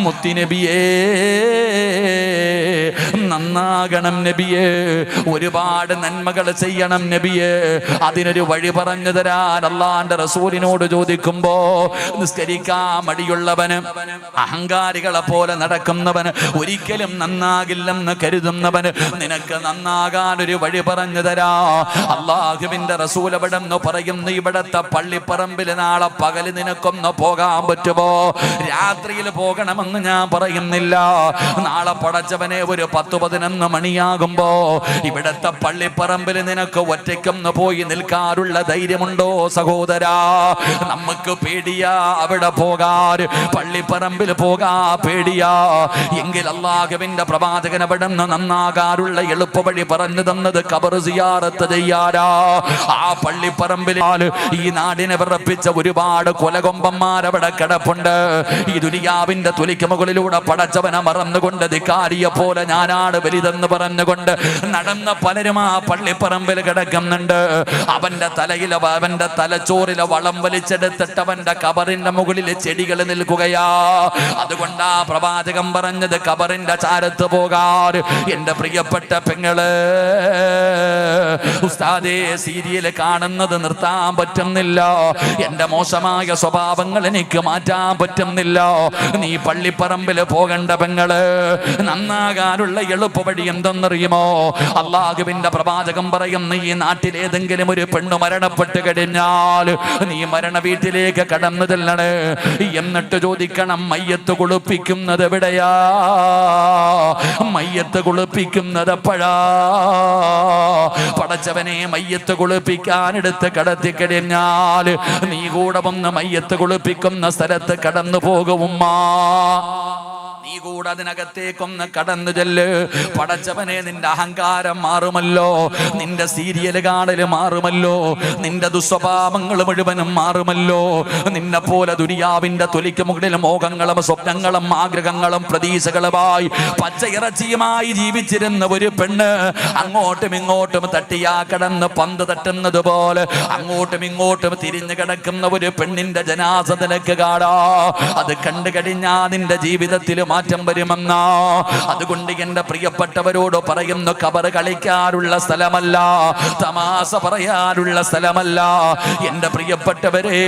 മുത്തുനബിയേ നന്നാകണം നബിയേ, ഒരുപാട് നന്മകൾ ചെയ്യണം നബിയേ, അതിനൊരു വഴി പറഞ്ഞു തരാൻ അല്ലാഹുവിന്റെ റസൂലിനോട് ചോദിക്കുമ്പോ നിസ്കരിക്കാൻ മടിയുള്ളവന്, അഹങ്കാരികളെ പോലെ നടക്കുന്നവന്, ഒരിക്കലും നന്നാകില്ലെന്ന് കരുതുന്നവന് നിനക്ക് നന്നാകാൻ ഒരു വഴി പറഞ്ഞു തരാ. അല്ലാഹുവിന്റെ റസൂൽ അവിടെ നിന്ന് പറയുന്നു, ഇവിടത്തെ പള്ളിപ്പറമ്പിൽ നാളെ പകല് നിനക്കൊന്ന് പോകാൻ പറ്റുമോ? രാത്രിയിൽ പോകണമെന്ന് ഞാൻ പറയുന്നില്ല. നാളെ പടച്ചവനെ ഒരു 10-11 മണിയാകുമ്പോ ഇവിടത്തെ പള്ളിപ്പറമ്പിൽ നിനക്ക് ഒറ്റയ്ക്കൊന്ന് പോയി നിൽക്കാറുള്ള ധൈര്യമുണ്ടോ സഹോദരാ? നമുക്ക് പേടിയാ അവിടെ പോകാൻ, പള്ളിപ്പറമ്പിൽ പോകാ പേടിയാ. എങ്കിൽ അല്ലാഹുവിന്റെ പ്രവാചകൻ അവിടെ നിന്ന് നന്നാകാറുള്ള എളുപ്പവഴി പറഞ്ഞു തന്നത് ഖബർ സിയാറത്ത് ചെയ്യാരാ. ആ പള്ളിപ്പറമ്പിൽ ഈ നാടിനെ വിറപ്പിച്ച ഒരുപാട് കൊലകൊമ്പന്മാരവിടെ കിടപ്പുണ്ട്. ഈ ദുനിയാവിന്റെ തുലിക്ക് മുകളിലൂടെ പടച്ചവനെ മറന്നുകൊണ്ട് ധിക്കാരിയെ പോലെ ഞാനാണ് വലുതെന്ന് പറഞ്ഞുകൊണ്ട് നടന്ന പലരും ആ പള്ളിപ്പറമ്പിൽ കിടക്കുന്നുണ്ട്. അവന്റെ തലയിലെ, അവന്റെ തലച്ചോറിലെ വളം വലിച്ചെടുത്തിട്ട് അവന്റെ ഖബറിന്റെ മുകളിൽ ചെടികൾ നിൽക്കുകയാ. അതുകൊണ്ടാ പ്രവാചകൻ പറഞ്ഞത് ഖബറിന്റെ ചാരത്ത് പോകാൻ. എന്റെ പ്രിയപ്പെട്ട പെങ്ങള്, ഉസ്താദേ സീരിയൽ കാണുന്നത് നിർത്താൻ പറ്റുന്നില്ല, എന്റെ മോശമായ സ്വഭാവങ്ങൾ എനിക്ക് മാറ്റാൻ പറ്റുന്നില്ല. നീ പള്ളിപ്പറമ്പിൽ പോകണ്ട പെങ്ങള്. നന്നാകാനുള്ള എളുപ്പവഴി എന്തെന്നറിയുമോ? അല്ലാഹുവിന്റെ പ്രവാചകൻ പറയുന്നു, ഈ നാട്ടിൽ ഏതെങ്കിലും ഒരു പെണ്ണ് മരണപ്പെട്ട് കഴിഞ്ഞാൽ നീ മരണ വീട്ടിലേക്ക് കടന്നു ചെല്ലണേ. എന്നിട്ട് ചോദിക്കണം, മയ്യത്ത് കുളിപ്പിക്കുന്നത് എവിടെയാ? മയ്യത്ത് കുളിപ്പിക്കുന്നത് എപ്പോഴാ? പടച്ചവനെ, മയ്യത്ത് കുളിപ്പിക്കാനെടുത്ത് കടത്തി കഴിഞ്ഞാൽ നീ കൂടെ വന്ന് മയ്യത്ത് കുളിപ്പിക്കുന്ന സ്ഥലത്ത് കടന്നു പോകുമ്മാ. നീ കൂടെ അതിനകത്തേക്കൊന്ന് കടന്നു ചെല്ല്. പടച്ചവനെ, നിന്റെ അഹങ്കാരം മാറുമല്ലോ, നിന്റെ സീരിയൽ കാണല് മാറുമല്ലോ, നിന്റെ ദുസ്വഭാവങ്ങൾ മുഴുവനും മാറുമല്ലോ. നിന്നെ പോലെ ദുനിയാവിന്റെ തൊലിക്ക് മുകളിൽ മോഹങ്ങളും സ്വപ്നങ്ങളും ആഗ്രഹങ്ങളും പ്രതീക്ഷകളുമായി പച്ചയിറച്ചിയുമായി ജീവിച്ചിരുന്ന ഒരു പെണ്ണ് അങ്ങോട്ടും ഇങ്ങോട്ടും തട്ടിയാ കടന്ന് പന്ത് തട്ടുന്നത് പോലെ അങ്ങോട്ടും ഇങ്ങോട്ടും തിരിഞ്ഞു കിടക്കുന്ന ഒരു പെണ്ണിന്റെ ജനാസ നിനക്ക് കാണാ. അത് കണ്ടു കഴിഞ്ഞാ നിന്റെ ജീവിതത്തിൽ മാറ്റം വരുമെന്നാ. അതുകൊണ്ട് എന്റെ പ്രിയപ്പെട്ടവരോട് പറയുന്നു, ഖബർ കളിക്കാനുള്ള സ്ഥലമല്ല, തമാശ പറയാനുള്ള സ്ഥലമല്ല. എന്റെ പ്രിയപ്പെട്ടവരെ,